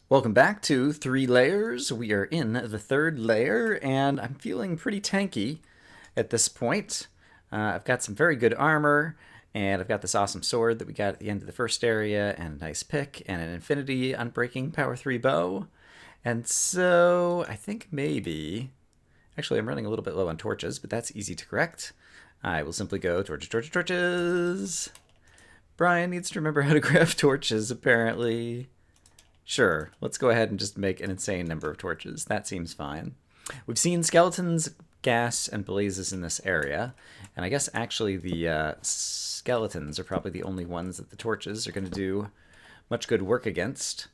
Welcome back to 3 layers. We are in the 3rd layer, and I'm feeling pretty tanky at this point. I've got some very good armor, and I've got this awesome sword that we got at the end of the first area, and a nice pick, and an infinity unbreaking power 3 bow. And so I think maybe... Actually, I'm running a little bit low on torches, but that's easy to correct. I will simply go torches, torches, torches. Brian needs to remember how to craft torches, apparently. Sure, let's go ahead and just make an insane number of torches. That seems fine. We've seen skeletons, gas, and blazes in this area, and I guess actually the skeletons are probably the only ones that the torches are going to do much good work against.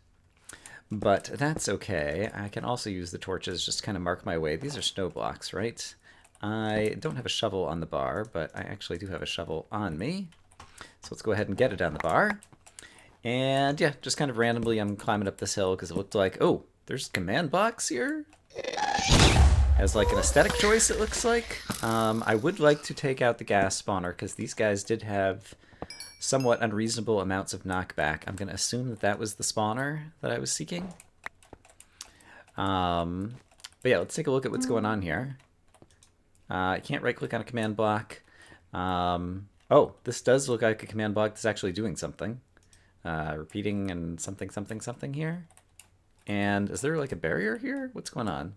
But that's okay. I can also use the torches just to kind of mark my way. These are snow blocks, right? I don't have a shovel on the bar, but I actually do have a shovel on me. So let's go ahead and get it on the bar. And yeah, just kind of randomly I'm climbing up this hill because it looked like, oh, there's a command box here? As like an aesthetic choice, it looks like. I would like to take out the gas spawner because these guys did have somewhat unreasonable amounts of knockback. I'm going to assume that that was the spawner that I was seeking. But yeah, let's take a look at what's going on here. I can't right-click on a command block. Oh, this does look like a command block that's actually doing something. Repeating and something, something, something here. And is there like a barrier here? What's going on?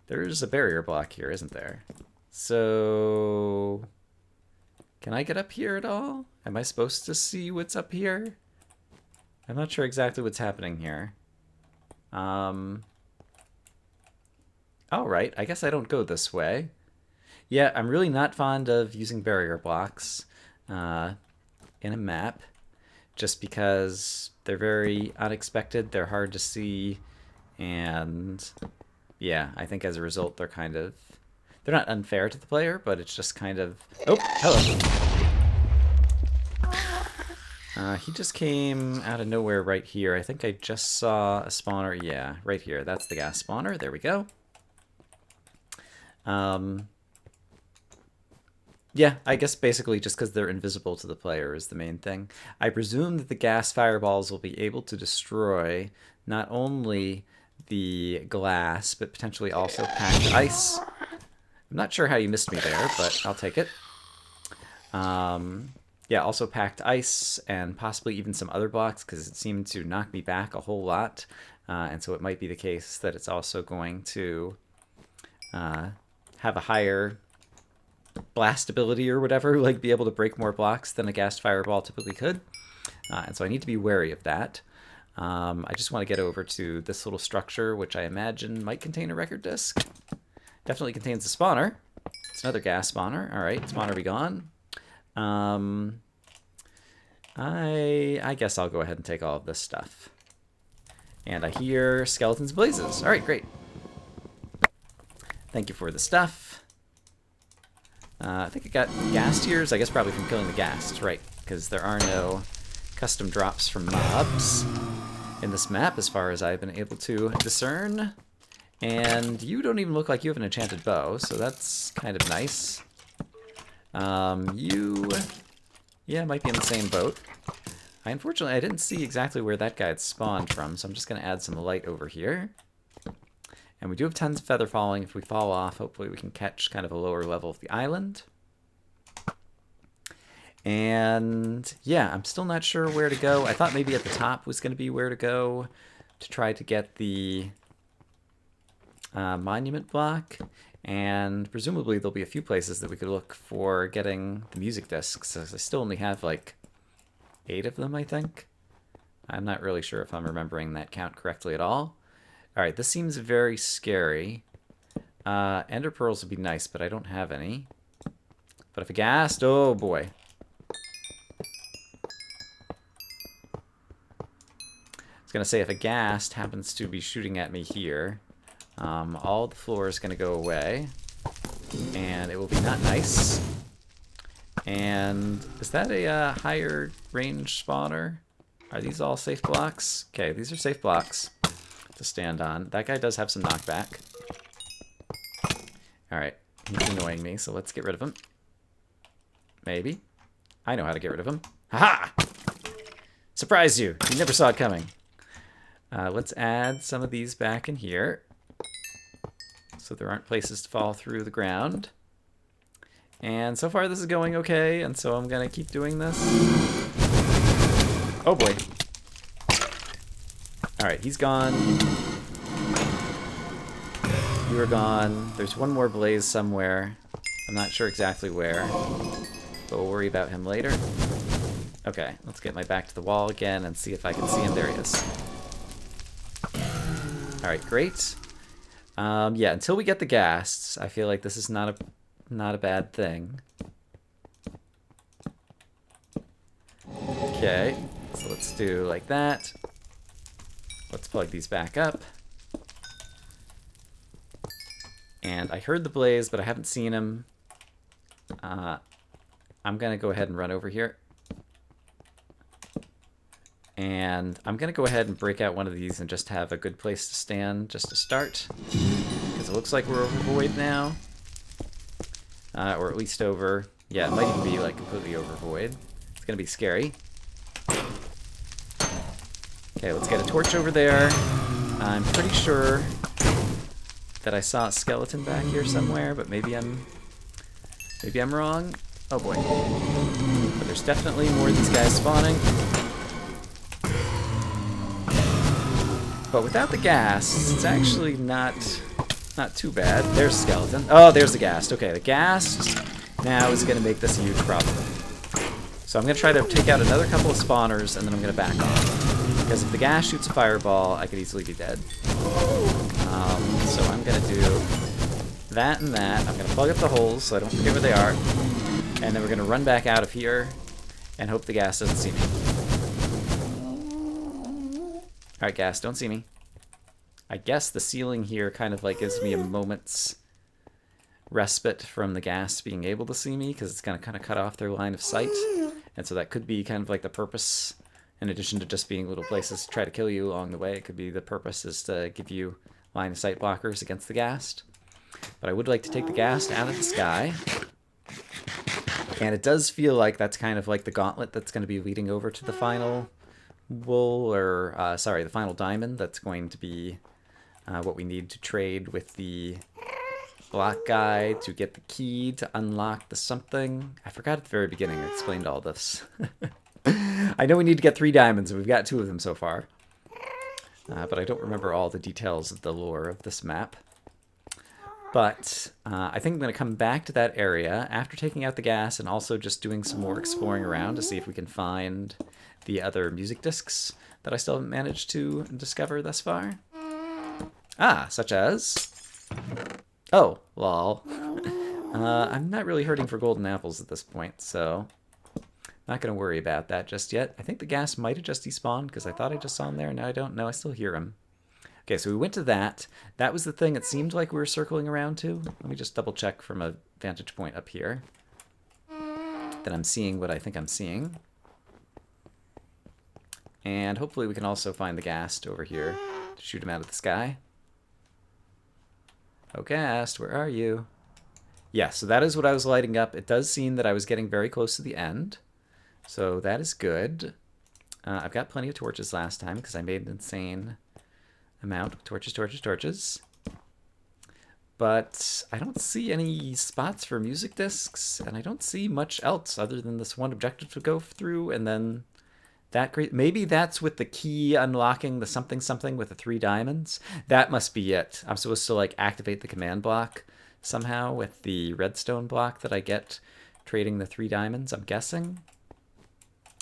There's a barrier block here, isn't there? So... Can I get up here at all? Am I supposed to see what's up here? I'm not sure exactly what's happening here. Alright, I guess I don't go this way. Yeah, I'm really not fond of using barrier blocks in a map, just because they're very unexpected, they're hard to see, and yeah, I think as a result they're kind of... They're not unfair to the player, but it's just kind of... Oh, hello. He just came out of nowhere right here. I think I just saw a spawner. Yeah, right here. That's the gas spawner. There we go. Yeah, I guess basically just because they're invisible to the player is the main thing. I presume that the gas fireballs will be able to destroy not only the glass, but potentially also packed ice. I'm not sure how you missed me there, but I'll take it. Yeah, also packed ice and possibly even some other blocks because it seemed to knock me back a whole lot. And so it might be the case that it's also going to have a higher blast ability or whatever, like be able to break more blocks than a gas fireball typically could. And so I need to be wary of that. I just want to get over to this little structure, which I imagine might contain a record disc. Definitely contains a spawner. It's another gas spawner. All right, spawner be gone. I guess I'll go ahead and take all of this stuff. And I hear skeletons blazes. All right, great. Thank you for the stuff. I think I got gas tears, I guess probably from killing the ghast, right, because there are no custom drops from mobs in this map as far as I've been able to discern. And you don't even look like you have an enchanted bow, so that's kind of nice. Yeah, might be in the same boat. Unfortunately, I didn't see exactly where that guy had spawned from, so I'm just going to add some light over here. And we do have tons of feather falling. If we fall off, hopefully we can catch kind of a lower level of the island. And yeah, I'm still not sure where to go. I thought maybe at the top was going to be where to go to try to get the monument block. And presumably there'll be a few places that we could look for getting the music discs. I still only have like 8 of them, I think. I'm not really sure if I'm remembering that count correctly at all. Alright, this seems very scary. Ender pearls would be nice, but I don't have any. But if a ghast, oh boy. I was going to say, if a ghast happens to be shooting at me here, all the floor is going to go away. And it will be not nice. And is that a higher range spawner? Are these all safe blocks? Okay, these are safe blocks to stand on. That guy does have some knockback. Alright, he's annoying me, so let's get rid of him. Maybe. I know how to get rid of him. Haha! Surprised you! You never saw it coming. Let's add some of these back in here so there aren't places to fall through the ground. And so far this is going okay, and so I'm gonna keep doing this. Oh boy. Alright, he's gone. You are gone. There's one more blaze somewhere. I'm not sure exactly where, but we'll worry about him later. Okay, let's get my back to the wall again and see if I can see him. There he is. Alright, great. Yeah, until we get the ghasts, I feel like this is not a bad thing. Okay, so let's do like that. Let's plug these back up. And I heard the blaze, but I haven't seen him. I'm gonna go ahead and run over here. And I'm gonna go ahead and break out one of these and just have a good place to stand just to start. Because it looks like we're over void now. Or at least over, yeah, it might even be like completely over void. It's gonna be scary. Okay, let's get a torch over there. I'm pretty sure that I saw a skeleton back here somewhere, but maybe I'm wrong. Oh boy. But there's definitely more of these guys spawning. But without the ghast, it's actually not too bad. There's a skeleton. Oh, there's the ghast. Okay, the ghast now is going to make this a huge problem. So I'm going to try to take out another couple of spawners, and then I'm going to back off. Because if the ghast shoots a fireball, I could easily be dead. So I'm going to do that and that. I'm going to plug up the holes so I don't forget where they are. And then we're going to run back out of here and hope the ghast doesn't see me. Alright, ghast, don't see me. I guess the ceiling here kind of like gives me a moment's respite from the ghast being able to see me, because it's going to kind of cut off their line of sight. And so that could be kind of like the purpose, in addition to just being little places to try to kill you along the way. It could be the purpose is to give you line of sight blockers against the ghast. But I would like to take the ghast out of the sky. And it does feel like that's kind of like the gauntlet that's going to be leading over to the final wool, or the final diamond. That's going to be what we need to trade with the block guy to get the key to unlock the something. I forgot at the very beginning I explained all this. I know we need to get 3 diamonds, and we've got 2 of them so far. But I don't remember all the details of the lore of this map. But I think I'm going to come back to that area after taking out the gas and also just doing some more exploring around to see if we can find the other music discs that I still haven't managed to discover thus far. Ah, such as... Oh, lol. I'm not really hurting for golden apples at this point, so... Not going to worry about that just yet. I think the gas might have just despawned, because I thought I just saw him there, and now I don't know. I still hear him. Okay, so we went to that. That was the thing it seemed like we were circling around to. Let me just double check from a vantage point up here that I'm seeing what I think I'm seeing. And hopefully we can also find the ghast over here to shoot him out of the sky. Oh, ghast, where are you? Yeah, so that is what I was lighting up. It does seem that I was getting very close to the end. So that is good. I've got plenty of torches last time because I made an insane amount of torches. But I don't see any spots for music discs, and I don't see much else other than this one objective to go through, and then that great. Maybe that's with the key unlocking the something with the 3 diamonds. That must be it. I'm supposed to like activate the command block somehow with the redstone block that I get trading the 3 diamonds, I'm guessing.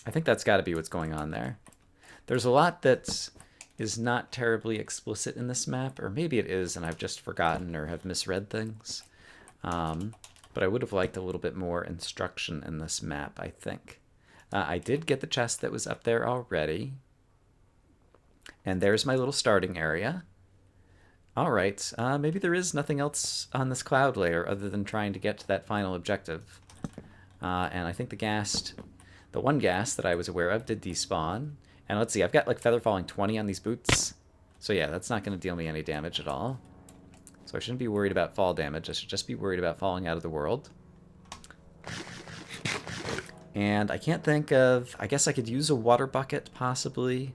I think that's got to be what's going on there. There's a lot that is not terribly explicit in this map, or maybe it is and I've just forgotten or have misread things. But I would have liked a little bit more instruction in this map, I think. I did get the chest that was up there already. And there's my little starting area. Alright, maybe there is nothing else on this cloud layer other than trying to get to that final objective. And I think the one ghast that I was aware of did despawn. And let's see, I've got like feather falling 20 on these boots. So yeah, that's not going to deal me any damage at all. So I shouldn't be worried about fall damage. I should just be worried about falling out of the world. And I can't think of... I guess I could use a water bucket, possibly.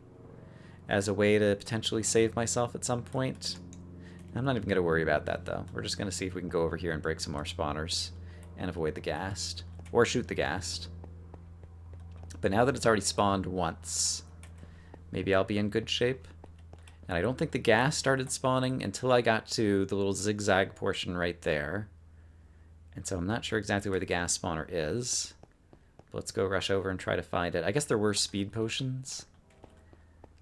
as a way to potentially save myself at some point. I'm not even going to worry about that, though. We're just going to see if we can go over here and break some more spawners and avoid the ghast. Or shoot the ghast. But now that it's already spawned once, maybe I'll be in good shape. And I don't think the ghast started spawning until I got to the little zigzag portion right there. And so I'm not sure exactly where the ghast spawner is. But let's go rush over and try to find it. I guess there were speed potions.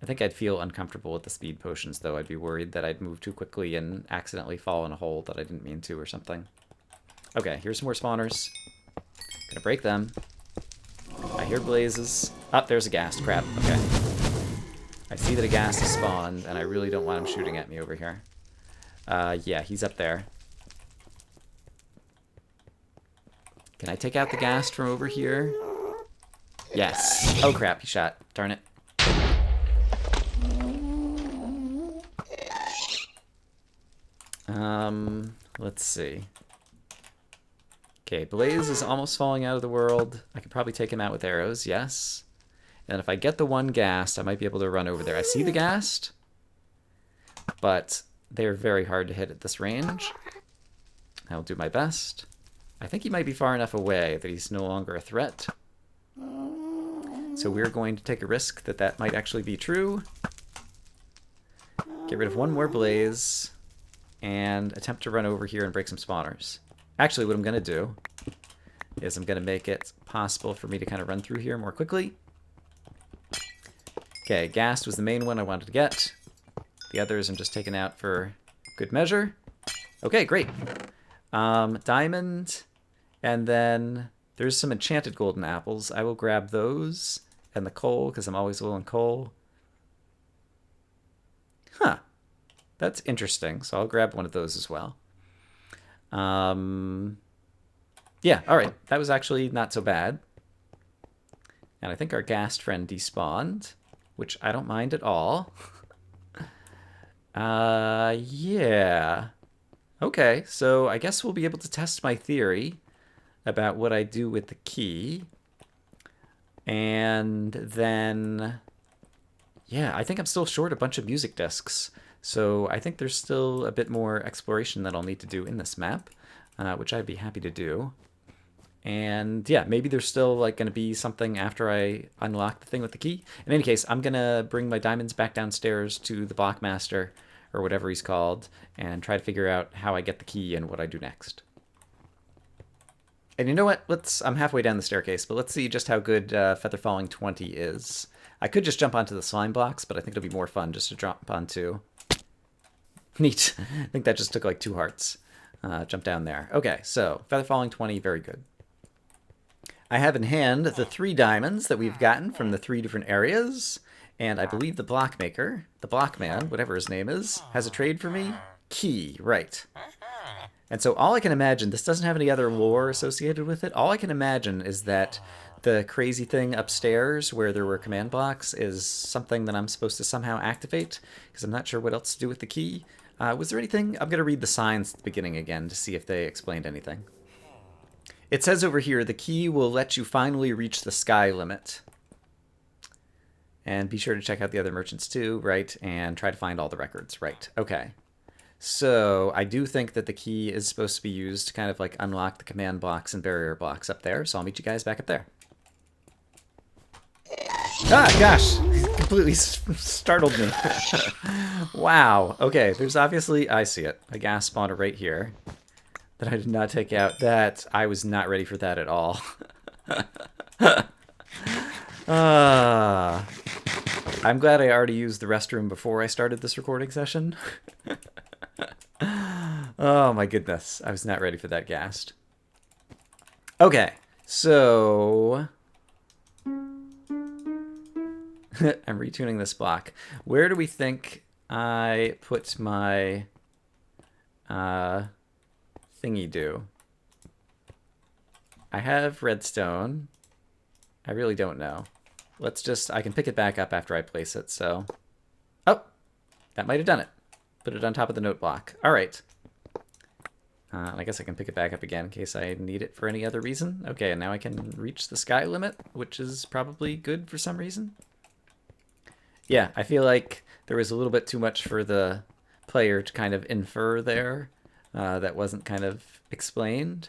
I think I'd feel uncomfortable with the speed potions, though. I'd be worried that I'd move too quickly and accidentally fall in a hole that I didn't mean to or something. Okay, here's some more spawners. Gonna break them. I hear blazes. Oh, there's a ghast. Crap. Okay. I see that a ghast has spawned, and I really don't want him shooting at me over here. Yeah, he's up there. Can I take out the ghast from over here? Yes. Oh, crap. He shot. Darn it. Let's see. Okay, Blaze is almost falling out of the world. I could probably take him out with arrows, yes. And if I get the one ghast, I might be able to run over there. I see the ghast, but they're very hard to hit at this range. I'll do my best. I think he might be far enough away that he's no longer a threat. So we're going to take a risk that that might actually be true. Get rid of one more Blaze and attempt to run over here and break some spawners. Actually, what I'm going to do is I'm going to make it possible for me to kind of run through here more quickly. Okay, ghast was the main one I wanted to get. The others I'm just taking out for good measure. Okay, great. Diamond, and then there's some enchanted golden apples. I will grab those and the coal, because I'm always low on coal. Huh. That's interesting, so I'll grab one of those as well. Yeah, alright. That was actually not so bad. And I think our ghast friend despawned, which I don't mind at all. Yeah. Okay, so I guess we'll be able to test my theory about what I do with the key. And then, yeah, I think I'm still short a bunch of music discs. So I think there's still a bit more exploration that I'll need to do in this map, which I'd be happy to do. And yeah, maybe there's still like going to be something after I unlock the thing with the key. In any case, I'm going to bring my diamonds back downstairs to the Blockmaster, or whatever he's called, and try to figure out how I get the key and what I do next. And you know what? I'm halfway down the staircase, but let's see just how good Feather Falling 20 is. I could just jump onto the slime blocks, but I think it'll be more fun just to jump onto. Neat. I think that just took like 2 hearts. Jump down there. Okay, so Feather Falling 20, very good. I have in hand the 3 diamonds that we've gotten from the 3 different areas, and I believe the blockmaker, the blockman, whatever his name is, has a trade for me. Key, right. And so all I can imagine, this doesn't have any other lore associated with it, all I can imagine is that the crazy thing upstairs where there were command blocks is something that I'm supposed to somehow activate, because I'm not sure what else to do with the key. Was there anything? I'm going to read the signs at the beginning again to see if they explained anything. It says over here, the key will let you finally reach the sky limit. And be sure to check out the other merchants too, right? And try to find all the records, right? Okay. So I do think that the key is supposed to be used to kind of like unlock the command blocks and barrier blocks up there. So I'll meet you guys back up there. Ah, gosh, completely startled me. Wow. Okay, there's obviously, I see it, a ghast spawner right here that I did not take out. That, I was not ready for that at all. I'm glad I already used the restroom before I started this recording session. Oh my goodness, I was not ready for that ghast. Okay, so I'm retuning this block. Where do we think I put my thingy do? I have redstone. I really don't know. Let's just, I can pick it back up after I place it, so. Oh, that might have done it. Put it on top of the note block. All right. I guess I can pick it back up again in case I need it for any other reason. Okay, and now I can reach the sky limit, which is probably good for some reason. Yeah, I feel like there was a little bit too much for the player to kind of infer there that wasn't kind of explained.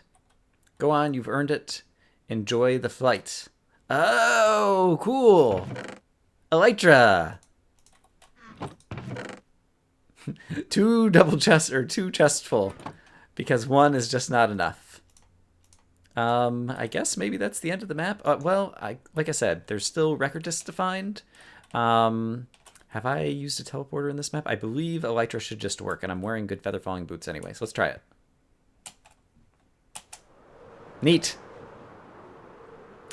Go on, you've earned it. Enjoy the flight. Oh, cool. Elytra. Two double chests or two chests full because one is just not enough. I guess maybe that's the end of the map. Well, like I said, there's still record discs to find. Have I used a teleporter in this map? I believe Elytra should just work, and I'm wearing good feather falling boots anyway, so let's try it. Neat.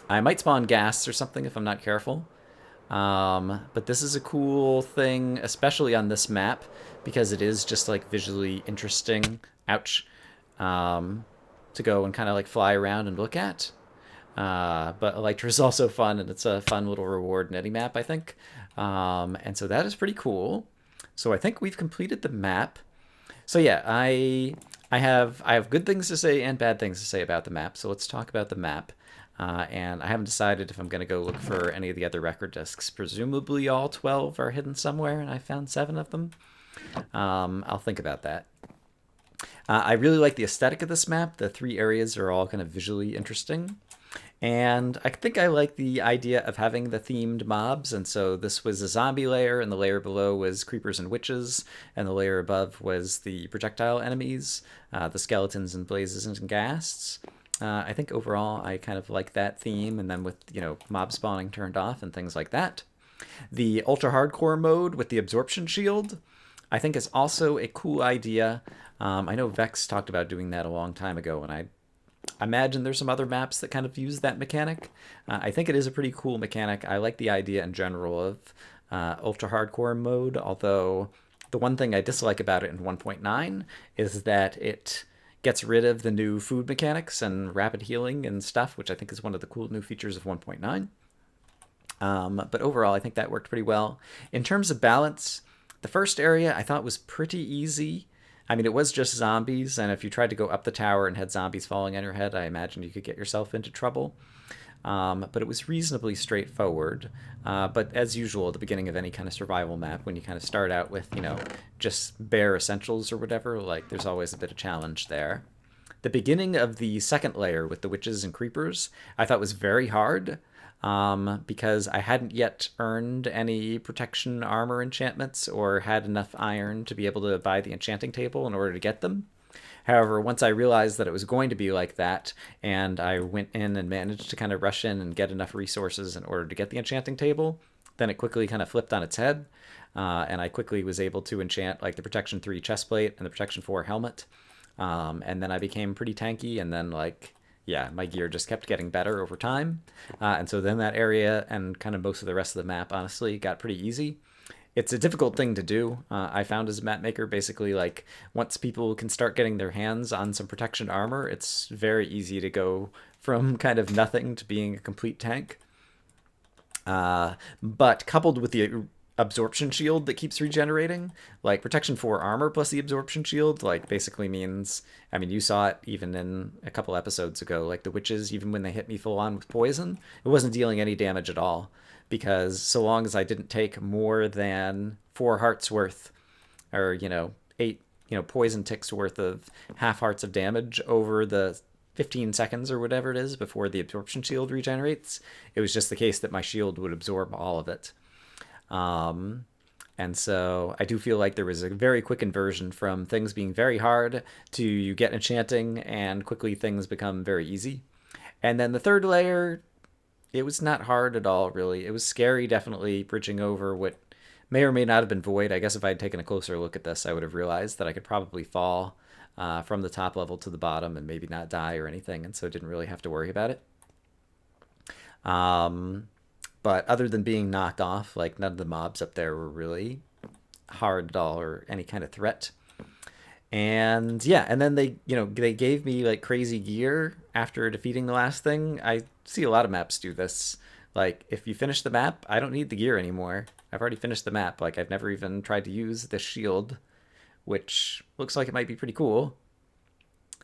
I might spawn gas or something if I'm not careful. But this is a cool thing, especially on this map, because it is just like visually interesting. Ouch. To go and kind of like fly around and look at. But Elytra is also fun, and it's a fun little reward in any map, I think. And so that is pretty cool. So I think we've completed the map. So yeah, I have good things to say and bad things to say about the map. So let's talk about the map. And I haven't decided if I'm going to go look for any of the other record discs. Presumably all 12 are hidden somewhere, and I found 7 of them. I'll think about that. I really like the aesthetic of this map. The 3 areas are all kind of visually interesting. And I think I like the idea of having the themed mobs. And so this was a zombie layer, and the layer below was creepers and witches, and the layer above was the projectile enemies, the skeletons and blazes and ghasts. I think overall I kind of like that theme, and then with, mob spawning turned off and things like that. The ultra hardcore mode with the absorption shield, I think is also a cool idea. I know Vex talked about doing that a long time ago, and I imagine there's some other maps that kind of use that mechanic. I think it is a pretty cool mechanic. I like the idea in general of ultra hardcore mode, although the one thing I dislike about it in 1.9 is that it gets rid of the new food mechanics and rapid healing and stuff, which I think is one of the cool new features of 1.9. But overall, I think that worked pretty well. In terms of balance, the first area I thought was pretty easy. I mean, it was just zombies, and if you tried to go up the tower and had zombies falling on your head, I imagine you could get yourself into trouble. But it was reasonably straightforward. But as usual, at the beginning of any kind of survival map, when you kind of start out with, just bare essentials or whatever, like there's always a bit of challenge there. The beginning of the second layer with the witches and creepers, I thought was very hard. Because I hadn't yet earned any protection armor enchantments or had enough iron to be able to buy the enchanting table in order to get them. However, once I realized that it was going to be like that, and I went in and managed to kind of rush in and get enough resources in order to get the enchanting table, then it quickly kind of flipped on its head, and I quickly was able to enchant like the Protection 3 chestplate and the Protection 4 helmet, and then I became pretty tanky, and then yeah, my gear just kept getting better over time. And so then that area and kind of most of the rest of the map, honestly, got pretty easy. It's a difficult thing to do. I found as a map maker, basically, like once people can start getting their hands on some protection armor, it's very easy to go from kind of nothing to being a complete tank. But coupled with the absorption shield that keeps regenerating, like protection 4 armor plus the absorption shield, like basically means, I mean, you saw it even in a couple episodes ago, like the witches, even when they hit me full on with poison, it wasn't dealing any damage at all, because so long as I didn't take more than 4 hearts worth, or 8 poison ticks worth of half hearts of damage over the 15 seconds or whatever it is before the absorption shield regenerates, it was just the case that my shield would absorb all of it. And so I do feel like there was a very quick inversion from things being very hard to you get enchanting and quickly things become very easy. And then the third layer, it was not hard at all, really. It was scary, definitely, bridging over what may or may not have been void. I guess if I had taken a closer look at this, I would have realized that I could probably fall from the top level to the bottom and maybe not die or anything, and so I didn't really have to worry about it. But other than being knocked off, like none of the mobs up there were really hard at all or any kind of threat. And yeah, and then they gave me like crazy gear after defeating the last thing. I see a lot of maps do this. Like if you finish the map, I don't need the gear anymore. I've already finished the map. Like I've never even tried to use this shield, which looks like it might be pretty cool.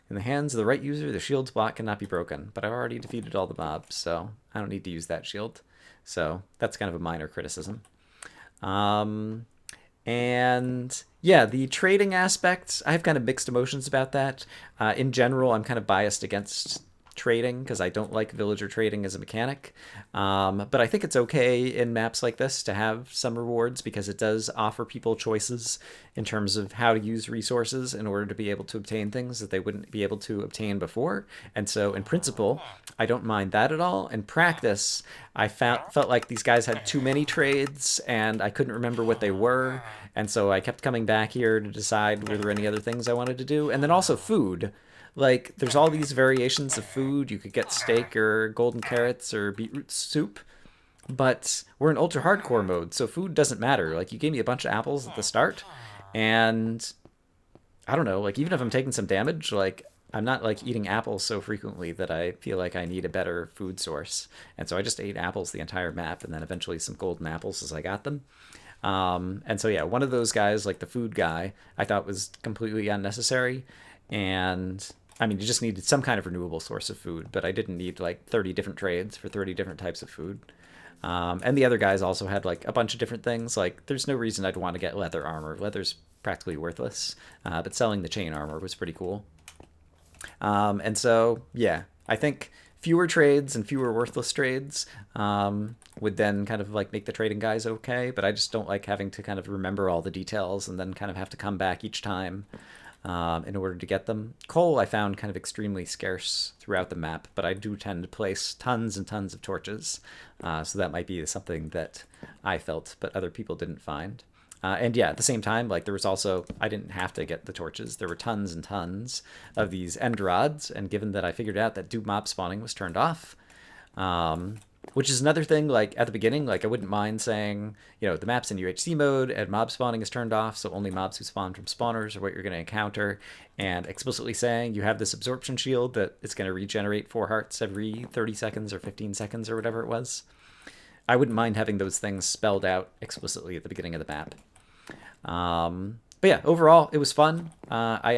In the hands of the right user, the shield's block cannot be broken, but I've already defeated all the mobs, so I don't need to use that shield. So that's kind of a minor criticism. And yeah, the trading aspect, I have kind of mixed emotions about that. In general, I'm kind of biased against trading because I don't like villager trading as a mechanic. But I think it's okay in maps like this to have some rewards because it does offer people choices in terms of how to use resources in order to be able to obtain things that they wouldn't be able to obtain before. And so in principle, I don't mind that at all. In practice, I felt like these guys had too many trades and I couldn't remember what they were. And so I kept coming back here to decide were there any other things I wanted to do. And then also food. Like, there's all these variations of food. You could get steak or golden carrots or beetroot soup, but we're in ultra hardcore mode, so food doesn't matter. Like, you gave me a bunch of apples at the start, and I don't know, like, even if I'm taking some damage, like, I'm not like eating apples so frequently that I feel like I need a better food source. And so I just ate apples the entire map and then eventually some golden apples as I got them. And so yeah, one of those guys, like the food guy, I thought was completely unnecessary. And I mean, you just needed some kind of renewable source of food, but I didn't need like 30 different trades for 30 different types of food. And the other guys also had like a bunch of different things. Like, there's no reason I'd want to get leather armor. Leather's practically worthless, but selling the chain armor was pretty cool. And so, yeah, I think fewer trades and fewer worthless trades would then kind of like make the trading guys okay. But I just don't like having to kind of remember all the details and then kind of have to come back each time in order to get them. Coal I found kind of extremely scarce throughout the map, but I do tend to place tons and tons of torches. So that might be something that I felt, but other people didn't find. And yeah, at the same time, like there was also, I didn't have to get the torches. There were tons and tons of these end rods. And given that I figured out that do mob spawning was turned off, which is another thing, like at the beginning, like I wouldn't mind saying, you know, the map's in UHC mode and mob spawning is turned off. So only mobs who spawn from spawners are what you're going to encounter. And explicitly saying you have this absorption shield that it's going to regenerate 4 hearts every 30 seconds or 15 seconds or whatever it was. I wouldn't mind having those things spelled out explicitly at the beginning of the map. But yeah, overall, it was fun. I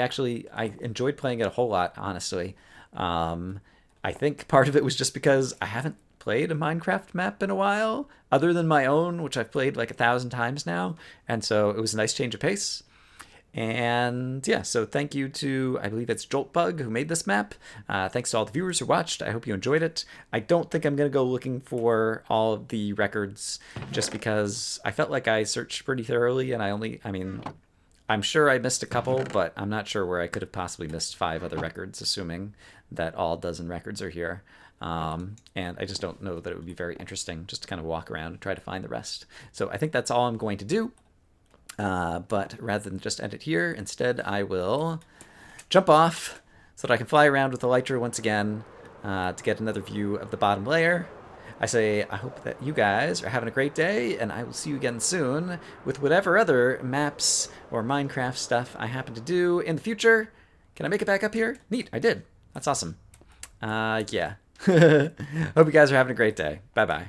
enjoyed playing it a whole lot, honestly. I think part of it was just because I haven't played a Minecraft map in a while, other than my own, which I've played like 1,000 times now. And so it was a nice change of pace. And yeah, so thank you to, I believe it's Joltbug who made this map. Thanks to all the viewers who watched. I hope you enjoyed it. I don't think I'm going to go looking for all of the records just because I felt like I searched pretty thoroughly and I mean, I'm sure I missed a couple, but I'm not sure where I could have possibly missed 5 other records, assuming that all dozen records are here. And I just don't know that it would be very interesting just to kind of walk around and try to find the rest. So I think that's all I'm going to do. But rather than just end it here, instead I will jump off so that I can fly around with the Elytra once again to get another view of the bottom layer. I say I hope that you guys are having a great day, and I will see you again soon with whatever other maps or Minecraft stuff I happen to do in the future. Can I make it back up here? Neat, I did. That's awesome. Yeah. Hope you guys are having a great day. Bye-bye.